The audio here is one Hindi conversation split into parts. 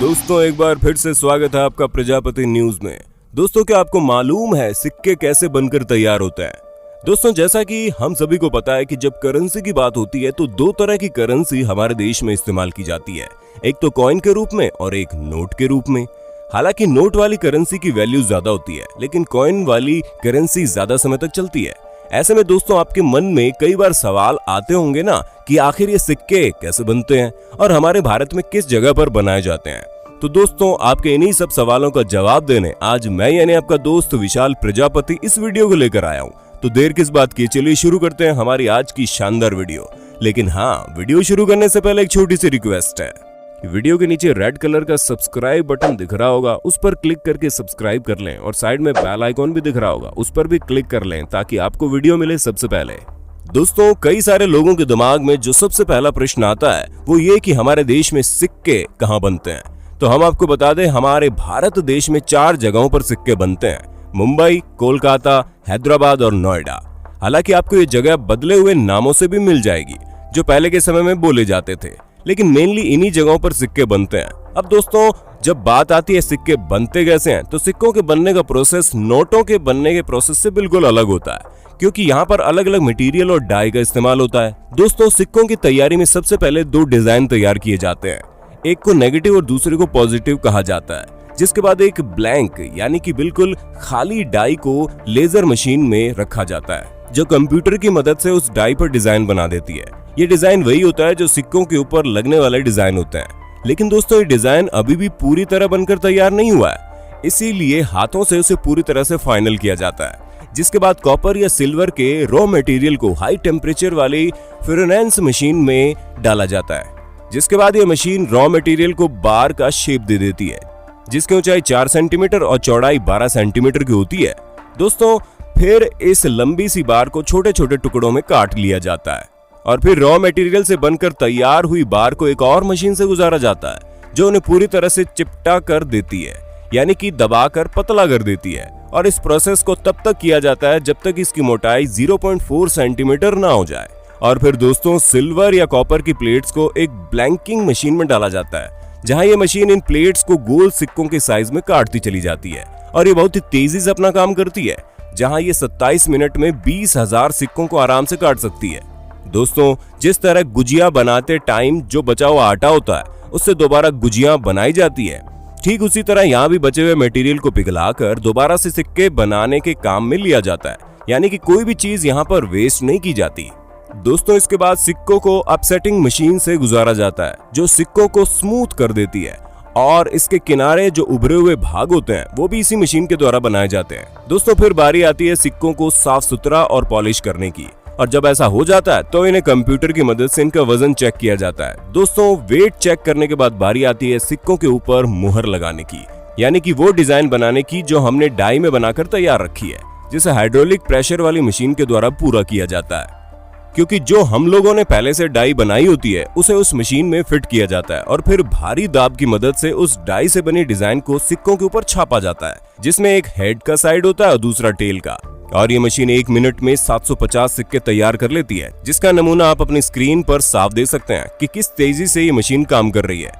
दोस्तों एक बार फिर से स्वागत है आपका प्रजापति न्यूज में। दोस्तों क्या आपको मालूम है सिक्के कैसे बनकर तैयार होते हैं? दोस्तों जैसा कि हम सभी को पता है कि जब करेंसी की बात होती है तो दो तरह की करेंसी हमारे देश में इस्तेमाल की जाती है, एक तो कॉइन के रूप में और एक नोट के रूप में। हालांकि नोट वाली करेंसी की वैल्यू ज्यादा होती है लेकिन कॉइन वाली करेंसी ज्यादा समय तक चलती है। ऐसे में दोस्तों आपके मन में कई बार सवाल आते होंगे ना कि आखिर ये सिक्के कैसे बनते हैं और हमारे भारत में किस जगह पर बनाए जाते हैं। तो दोस्तों आपके इन्हीं सब सवालों का जवाब देने आज मैं यानी आपका दोस्त विशाल प्रजापति इस वीडियो को लेकर आया हूँ। तो देर किस बात की, चलिए शुरू करते हैं हमारी आज की शानदार वीडियो। लेकिन हाँ, वीडियो शुरू करने से पहले एक छोटी सी रिक्वेस्ट है। वीडियो के नीचे रेड कलर का सब्सक्राइब बटन दिख रहा होगा, उस पर क्लिक करके सब्सक्राइब कर लें और साइड में बेल आइकॉन भी दिख रहा होगा, उस पर भी क्लिक कर लें ताकि आपको वीडियो मिले सबसे पहले। दोस्तों कई सारे लोगों के दिमाग में जो सबसे पहला प्रश्न आता है वो ये कि हमारे देश में सिक्के कहाँ बनते हैं। तो हम आपको बता दें हमारे भारत देश में 4 जगहों पर सिक्के बनते हैं, मुंबई, कोलकाता, हैदराबाद और नोएडा। हालांकि आपको ये जगह बदले हुए नामों से भी मिल जाएगी जो पहले के समय में बोले जाते थे, लेकिन मेनली इन्हीं जगहों पर सिक्के बनते हैं। अब दोस्तों जब बात आती है सिक्के बनते कैसे हैं, तो सिक्कों के बनने का प्रोसेस नोटों के बनने के प्रोसेस से बिल्कुल अलग होता है, क्योंकि यहाँ पर अलग अलग मटेरियल और डाई का इस्तेमाल होता है। दोस्तों सिक्कों की तैयारी में सबसे पहले 2 डिजाइन तैयार किए जाते हैं, एक को नेगेटिव और दूसरे को पॉजिटिव कहा जाता है, जिसके बाद एक ब्लैंक यानी कि बिल्कुल खाली डाई को लेजर मशीन में रखा जाता है जो कंप्यूटर की मदद से उस डाई पर डिजाइन बना देती है। ये डिजाइन वही होता है जो सिक्कों के ऊपर लगने वाले डिजाइन होते हैं, लेकिन दोस्तों ये डिजाइन अभी भी पूरी तरह बनकर तैयार नहीं हुआ है, इसीलिए हाथों से उसे पूरी तरह से फाइनल किया जाता है। जिसके बाद कॉपर या सिल्वर के रॉ मटेरियल को हाई टेम्परेचर वाली फ्यूरेनेंस मशीन में डाला जाता है, जिसके बाद ये मशीन रॉ मटेरियल को बार का शेप दे देती है, जिसकी ऊंचाई 4 सेंटीमीटर और चौड़ाई 12 सेंटीमीटर की होती है। दोस्तों फिर इस लंबी सी बार को छोटे छोटे टुकड़ों में काट लिया जाता है और फिर रॉ मटेरियल से बनकर तैयार हुई बार को एक और मशीन से गुजारा जाता है जो उन्हें पूरी तरह से चिपटा कर देती है, यानी कि दबाकर पतला कर देती है। और इस प्रोसेस को तब तक किया जाता है जब तक इसकी मोटाई 0.4 सेंटीमीटर ना हो जाए। और फिर दोस्तों सिल्वर या कॉपर की प्लेट्स को एक ब्लैंकिंग मशीन में डाला जाता है, जहां ये मशीन इन प्लेट्स को गोल सिक्कों के साइज में काटती चली जाती है और ये बहुत ही तेजी से अपना काम करती है, जहां ये 27 मिनट में 20,000 सिक्कों को आराम से काट सकती है। दोस्तों जिस तरह गुजिया बनाते टाइम जो बचा हुआ आटा होता है उससे दोबारा गुजिया बनाई जाती है, ठीक उसी तरह यहाँ भी बचे हुए मटेरियल को पिघलाकर दोबारा से सिक्के बनाने के काम में लिया जाता है, यानी कि कोई भी चीज यहाँ पर वेस्ट नहीं की जाती। दोस्तों इसके बाद सिक्कों को अपसेटिंग मशीन से गुजारा जाता है जो सिक्कों को स्मूथ कर देती है और इसके किनारे जो उभरे हुए भाग होते हैं वो भी इसी मशीन के द्वारा बनाए जाते हैं। दोस्तों फिर बारी आती है सिक्कों को साफ सुथरा और पॉलिश करने की, और जब ऐसा हो जाता है तो इन्हें कंप्यूटर की मदद से इनका वजन चेक किया जाता है। दोस्तों वेट चेक करने के बाद बारी आती है सिक्कों के ऊपर मुहर लगाने की, यानी कि वो डिजाइन बनाने की जो हमने डाई में बनाकर तैयार रखी है, जिसे हाइड्रोलिक प्रेशर वाली मशीन के द्वारा पूरा किया जाता है, क्योंकि जो हम लोगों ने पहले से डाई बनाई होती है उसे उस मशीन में फिट किया जाता है और फिर भारी दाब की मदद से उस डाई से बनी डिजाइन को सिक्कों के ऊपर छापा जाता है, जिसमें एक हेड का साइड होता है और दूसरा टेल का। और ये मशीन 1 मिनट में 750 सिक्के तैयार कर लेती है, जिसका नमूना आप अपनी स्क्रीन पर साफ देख सकते हैं कि किस तेजी से ये मशीन काम कर रही है।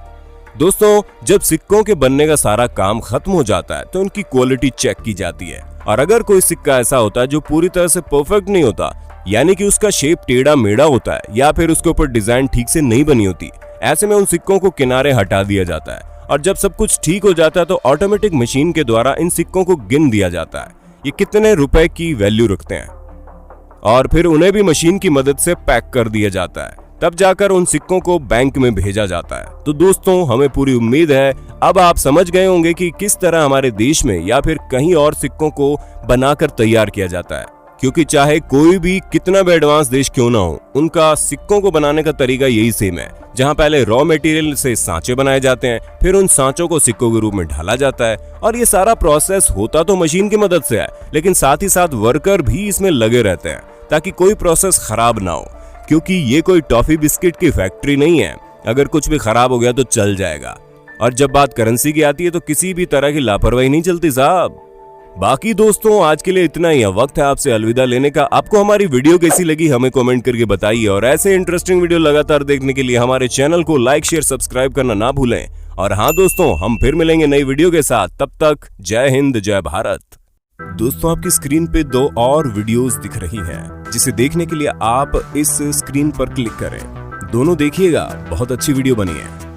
दोस्तों जब सिक्कों के बनने का सारा काम खत्म हो जाता है तो उनकी क्वालिटी चेक की जाती है, और अगर कोई सिक्का ऐसा होता है जो पूरी तरह से परफेक्ट नहीं होता, यानी कि उसका शेप टेढ़ा मेढ़ा होता है या फिर उसके ऊपर डिजाइन ठीक से नहीं बनी होती, ऐसे में उन सिक्कों को किनारे हटा दिया जाता है। और जब सब कुछ ठीक हो जाता है तो ऑटोमेटिक मशीन के द्वारा इन सिक्कों को गिन दिया जाता है ये कितने रुपए की वैल्यू रखते हैं, और फिर उन्हें भी मशीन की मदद से पैक कर दिया जाता है, तब जाकर उन सिक्कों को बैंक में भेजा जाता है। तो दोस्तों हमें पूरी उम्मीद है अब आप समझ गए होंगे कि किस तरह हमारे देश में या फिर कहीं और सिक्कों को बनाकर तैयार किया जाता है, क्योंकि चाहे कोई भी कितना भी एडवांस देश क्यों ना हो, उनका सिक्कों को बनाने का तरीका यही सेम है, जहां पहले रॉ मटेरियल से सांचे बनाए जाते हैं, फिर उन सांचों को सिक्कों के रूप में ढाला जाता है, और ये सारा प्रोसेस होता तो मशीन की मदद से है, लेकिन साथ ही साथ वर्कर भी इसमें लगे रहते हैं ताकि कोई प्रोसेस खराब ना हो, क्योंकि ये कोई टॉफी बिस्किट की फैक्ट्री नहीं है, अगर कुछ भी खराब हो गया तो चल जाएगा। और जब बात करेंसी की आती है तो किसी भी तरह की लापरवाही नहीं चलती साहब। बाकी दोस्तों आज के लिए इतना ही, वक्त है आपसे अलविदा लेने का। आपको हमारी वीडियो कैसी लगी हमें कमेंट करके बताइए, और ऐसे इंटरेस्टिंग वीडियो लगातार देखने के लिए हमारे चैनल को लाइक शेयर सब्सक्राइब करना ना भूलें। और हाँ दोस्तों, हम फिर मिलेंगे नई वीडियो के साथ। तब तक जय हिंद, जय भारत। दोस्तों, आपकी स्क्रीन पे 2 और वीडियोस दिख रही हैं, जिसे देखने के लिए आप इस स्क्रीन पर क्लिक करें। दोनों देखिएगा, बहुत अच्छी वीडियो बनी है।